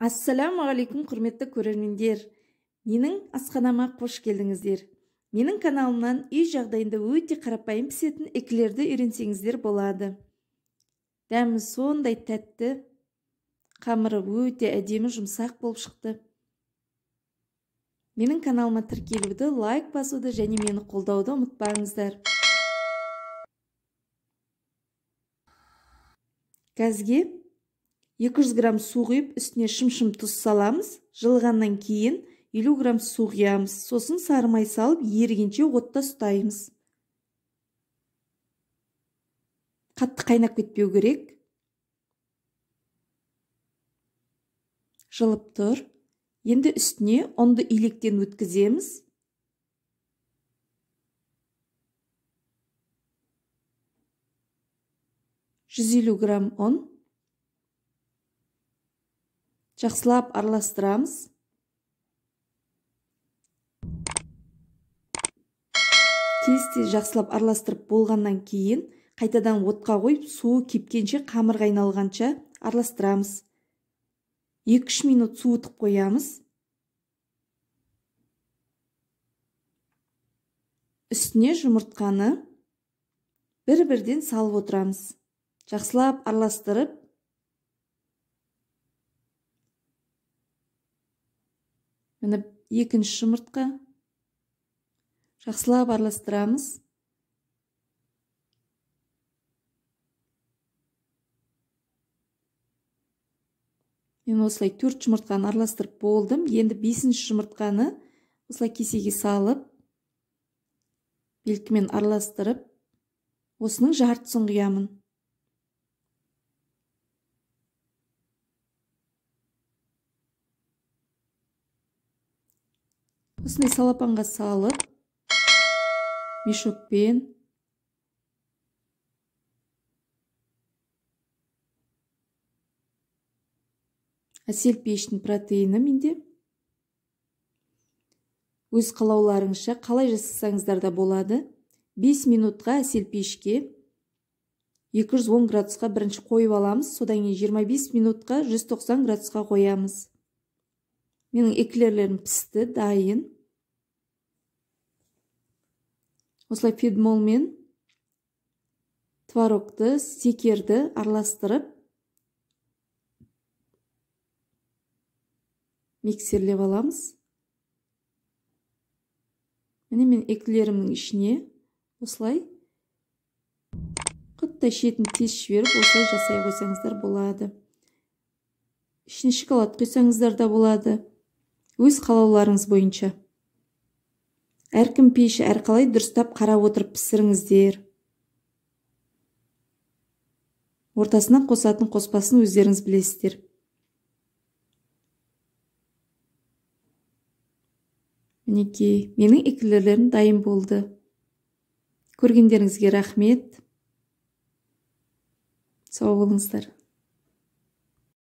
Ассаламу алейкум, құрметті көрермендер. Менің асханама қош келдіңіздер. Менің каналымнан үй жағдайында өте қарапайым пісетін екілерді үйренсеңіздер болады. Дәмі сондай тәтті, қамыры өте әдемі жұмсақ болып шықты. Менің каналыма тіркелуді, лайк басуды және мені қолдауды ұмытпаңыздар. Газге 200 грамм су құйып, үстіне шым-шым тұз саламыз. Жылығаннан кейін 50 грамм су құямыз. Сосын сары май салып, ерігенше отта ұстаймыз. Қатты қайнап кетпеу керек. Жылып тұр. Енді үстіне ұнды илектен өткіземіз. «150 грамм ұн. Жақсылап араластырамыз. Тез жақсылап араластырып болғаннан кейін қайтадан отқа қойып, суы кепкенше, қамыр қайналғанша араластырамыз. 2-3 минут суытып қоямыз. Үстіне жұмыртқаны бір-бірден салып отырамыз. Жақсылап араластырып, міне екінші жұмыртқа. Жақсылап араластырамыз. Мен осылай 4 жұмыртқаны араластырып болдым. Енді 5-ші жұмыртқаны осылай кесеге салып, белкімен араластырып, осының жартысын құямын. Осындай салапанға салып, мешокпен әсел пештің протеині менде. Өз қалауларыңызша қалай жасасаңыздар да болады. 5 минутқа әсел пешке 210 градусқа бірінші қойып аламыз. Содан кейін 25 минутқа 190 градусқа қоямыз. Менің эклерлерім пісті, дайын. Осылай фидмолмен творогты, секерді араластырып, миксерлеп аламыз. Міне мен эклерімнің ішіне осылай құттай шетін тез жіберіп, осылай жасай қойсаңыздар болады. Ішіне шоколад құйсаңыздар да болады. Өз қалауларыңыз бойынша. Әркім пеші әрқалай дұрыстап қарап отырып пісіріңіздер. Ортасына қосатын қоспасын өздеріңіз білесіздер. Мінекей, менің эклерлерім дайын болды. Көргендеріңізге рахмет. Сау болыңыздар.